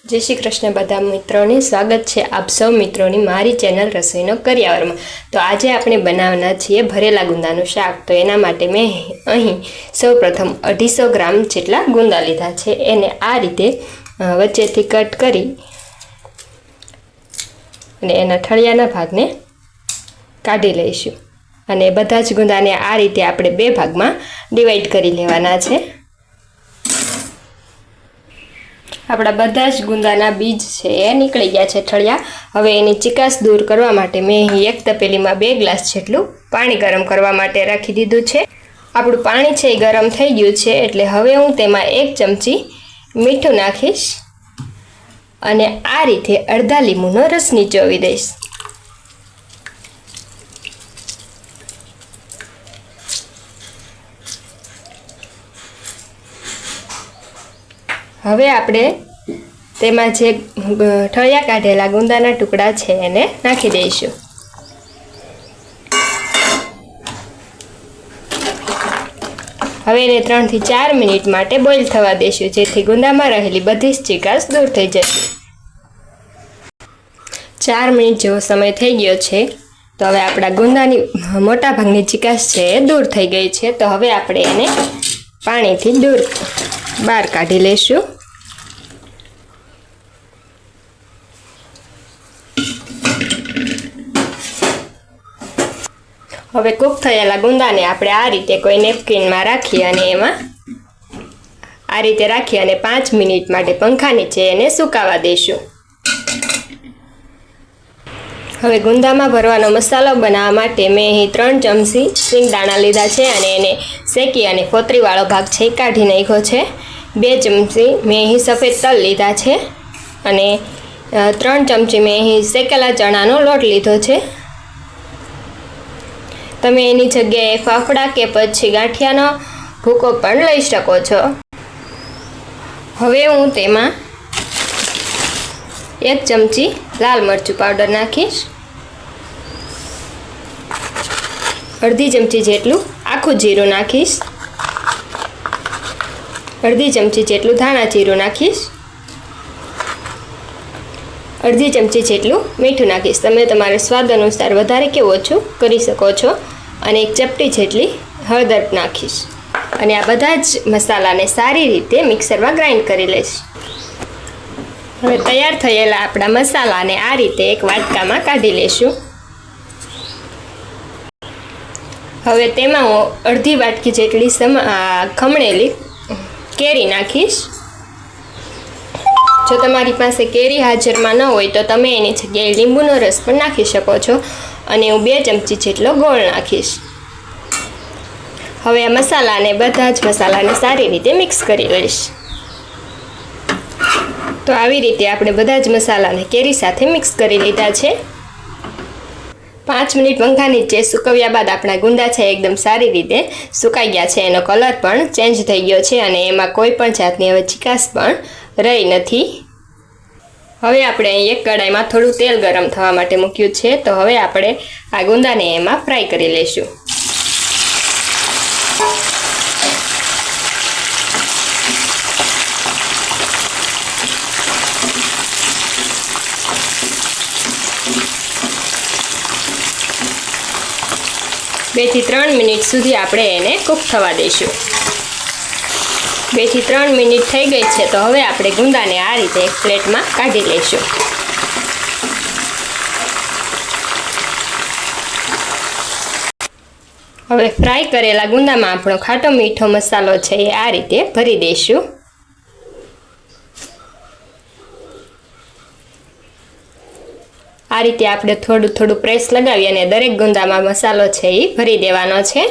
जय श्री कृष्ण बधा मित्रों स्वागत है आप सौ मित्रों मारी चेनल रसोईनो करियावर में। तो आज आपणे बनाववाना छीए भरेला गुंदानुं शाक। तो एना माटे मैं अहीं सौ प्रथम 250 ग्राम जेटला गुंदा लीधा छे। एने आ रीते वच्चेथी कट करी अने एना ठळियाना भागने काढी लईशुं अने बधा ज गुंदाने आ रीते आपणे बे भागमां डिवाइड करी लेवाना छे। आपड़ा बधा ज गुंदाना बीज है निकली गया है ठळिया। हवे एनी चिकास दूर करवा माटे मैं अहीं एक तपेलीमां 2 ग्लास जेटલું पाणी गरम करवा माटे राखी दीधुं छे। आपणुं पाणी छे गरम थई गयुं छे एटले हवे हूँ तेमां 1 चमची मीठું नाखीश अने आ रीते अर्धा લીંબુનો रस નીચોવી दईश। हवे आपणे तेमां जे ठळिया काढेला गुंदाना टुकड़ा छे एने नाखी दईशुं। हवे एने 3 થી 4 मिनिट माटे बॉइल थवा देशुं जेथी गुंदामां रहेली बधी ज चीकास दूर थई जशे। 4 मिनिट जेवो समय थई गयो छे। तो हवे आपड़ा गुंदानी मोटा भागनी चीकास छे दूर थई गई छे। तो हवे आपणे एने पाणीथी दूर बहार काढी लेशुं। हवे कूक थयेला गुंदाने आपणे आ रीते कोई नेपकिन में राखी अने एमां आ रीते राखी अने 5 मिनिट माटे पंखा नीचे एने सुकावा देशुं। हवे गुंदामां भरवानो मसालो बनाववा माटे मैं अहीं 3 चमची सींगदाणा लीधा छे अने एने शेकी अने फोतरीवाळो भाग छे काढी नाख्यो छे। 2 चमची मैं अहीं सफेद तल लीधा छे अने 3 चमची मैं अहीं शेकेला चणानो लोट लीधो छे। तमे एनी जग्याए फाफड़ा के पछी गांठियानो भूको पण लई शको छो। हवे हूँ तेमां 1 चमची लाल मरचुं पाउडर नाखीश, अर्धी चमची जेटलुं आखुं जीरुं नाखीश, अर्धी चमची जेटलुं धाणा जीरुं नाखीश, अर्धी चमची जेटलुं मीठुं नाखीश। तमे तमारे स्वाद अनुसार वधारे के ओछुं करी शको छो। अने 1 चपटी जेटली हळदर नाखीश अने आ बधा ज मसालाने सारी रीते मिक्सरमां ग्राइंड करी लईश। हवे तैयार थयेला आपड़ा मसालाने आ रीते एक वाटकामां काढी लेशुं। हवे तेमां हूँ अर्धी वाटकी जेटली खमणेली केरी नाखीश। जो तमारी पासे केरी हाजर में न होय तो तमे एनी जग्याए લીંબુનો रस पण नाखी शको छो अने हूँ 2 चमची जेटलो गोळ नाखीश। हवे आ मसालाने बधा ज मसालाने सारी रीते मिक्स करी लईश। तो आवी रीते आपणे बधा ज मसालाने केरी साथे मिक्स करी लीधा छे। 5 मिनिट पंखा नीचे सुकव्या बाद आपणा गुंदा छे एकदम सारी रीते सुकाई गया छे। एनो कलर पण चेन्ज थई गयो छे अने एमां कोई पण जातनी हवे चिकास पण रही नथी। हवे आपणे एक कढ़ाईमां थोड़ुं तेल गरम थवा माटे मूक्युं छे। तो हवे आपणे आ गुंदाने एमां फ्राय करी लेशुं। बे थी 3 मिनिट सुधी आपणे एने कूक थवा दईशुं। 2 થી 3 मिनिट थई गई है। तो हवे आपणे गुंदाने आ रीते एक प्लेट में काढी लईशुं। हवे फ्राय करेला गुंदा में आपणो खाटो मीठो मसालो छे ए आ रीते भरी देशुं। आ रीते आपणे थोड़ुं थोड़ुं प्रेस लगावी अने दरेक गुंदा में मसालो छे ए भरी देवानो छे।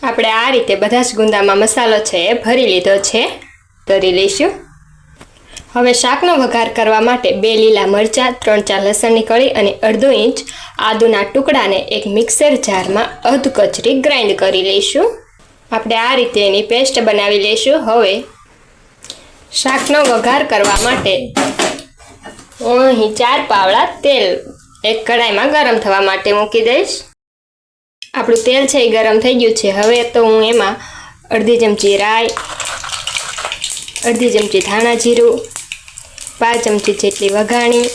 आपणे आ रीते बधा ज गुंदामां मसालो छे भरी लीधो छे। तरी लईशुं। हवे शाकनो वघार करवा माटे 2 લીલા मरचा, 3-4 लसणनी कળી अने अर्धो इंच आदुना टुकड़ाने एक मिक्सर जार में अध कचरी ग्राइंड करी लईशुं। आपणे आ रीते एनी पेस्ट बनावी लईशुं। हवे शाकनो वघार करवा माटे हूँ अहीं 4 पावड़ा तेल एक कढ़ाई में गरम थवा माटे मूकी दईश। આપણું તેલ છે એ ગરમ થઈ ગયું છે। હવે તો હું એમાં અડધી ચમચી રાઈ, અડધી ચમચી ધાણા જીરું, 5 ચમચી જેટલી વઘાણી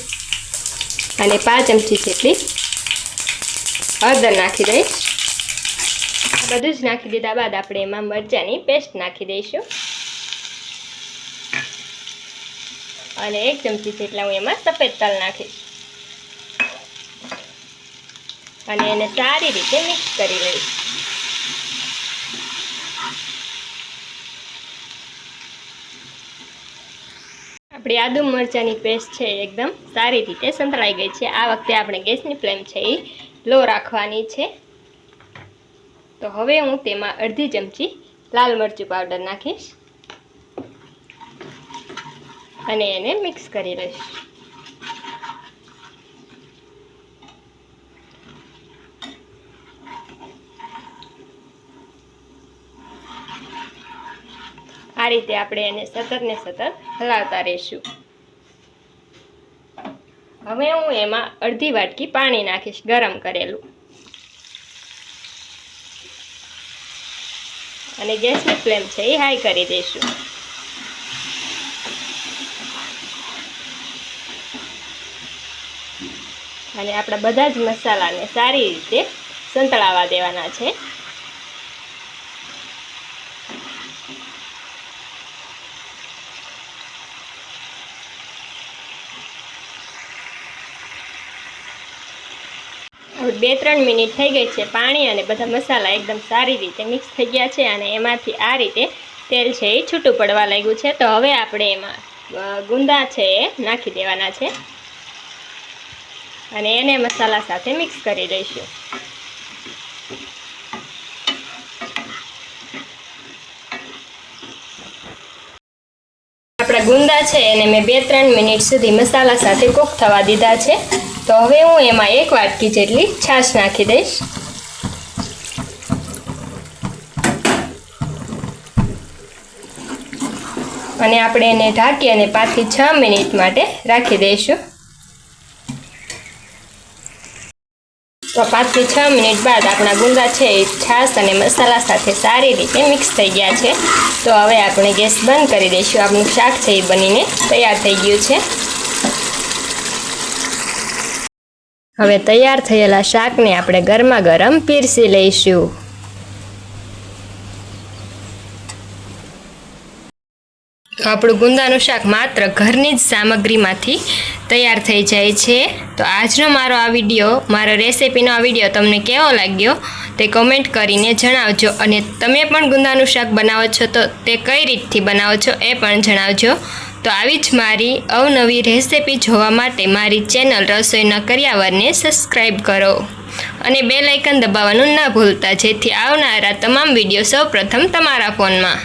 અને 5 ચમચી જેટલી હળદર નાખી દઈશ। બધું જ નાખી દીધા બાદ આપણે એમાં મરચાંની પેસ્ટ નાખી દઈશું અને 1 ચમચી જેટલા હું એમાં સફેદ તલ નાખીશ અને એને સારી રીતે મિક્સ કરી લઈશ। આપણી આદુ મરચાંની પેસ્ટ છે એકદમ સારી રીતે સંતળાઈ ગઈ છે। આ વખતે આપણે ગેસની ફ્લેમ છે એ લો રાખવાની છે। તો હવે હું તેમાં અડધી ચમચી લાલ મરચું પાવડર નાખીશ અને એને મિક્સ કરી લઈશ। આ રીતે આપણે એને સતત ને સતત હલાવતા રહીશું। હવે હું એમાં અડધી વાટકી પાણી નાખીશ ગરમ કરેલું અને ગેસની ફ્લેમ છે એ હાઈ કરી દઈશું। અને આપણા બધા જ મસાલાને સારી રીતે સંતળાવા દેવાના છે। હવે 2-3 મિનિટ થઈ ગઈ છે। પાણી અને બધા મસાલા એકદમ સારી રીતે મિક્સ થઈ ગયા છે અને એમાંથી આ રીતે તેલ છે એ છૂટું પડવા લાગ્યું છે। તો હવે આપણે એમાં ગુંદા છે એ નાખી દેવાના છે અને એને મસાલા સાથે મિક્સ કરી દઈશું। આપણા ગુંદા છે એને મેં 2-3 મિનિટ સુધી મસાલા સાથે કૂક થવા દીધા છે। તો હવે હું એમાં 1 વાટકી જેટલી છાશ નાખી દઈશ અને આપણે એને ઢાંકી અને 5 થી 6 મિનિટ માટે રાખી દઈશું। તો 5 થી 6 મિનિટ બાદ આપણા ગુંદા છે એ છાશ અને મસાલા સાથે સારી રીતે મિક્સ થઈ ગયા છે। તો હવે આપણે ગેસ બંધ કરી દઈશું। આપણું શાક છે એ બનીને તૈયાર થઈ ગયું છે। હવે તૈયાર થયેલા શાકને આપણે ગરમા ગરમ પીરસી લઈશું। તો આપણું ગુંદાનું શાક માત્ર ઘરની જ સામગ્રીમાંથી તૈયાર થઈ જાય છે। તો આજનો મારો રેસિપીનો આ વિડીયો તમને કેવો લાગ્યો તે કમેન્ટ કરીને જણાવજો અને તમે પણ ગુંદાનું શાક બનાવો છો તો તે કઈ રીતથી બનાવો છો એ પણ જણાવજો। તો આવી જ મારી અવનવી રેસિપી જોવા માટે મારી ચેનલ રસોઈના કરિયાવરને સબસ્ક્રાઈબ કરો અને બેલ આઇકન દબાવવાનું ન ભૂલતા, જેથી આવનારા તમામ વિડીયો સૌપ્રથમ તમારા ફોનમાં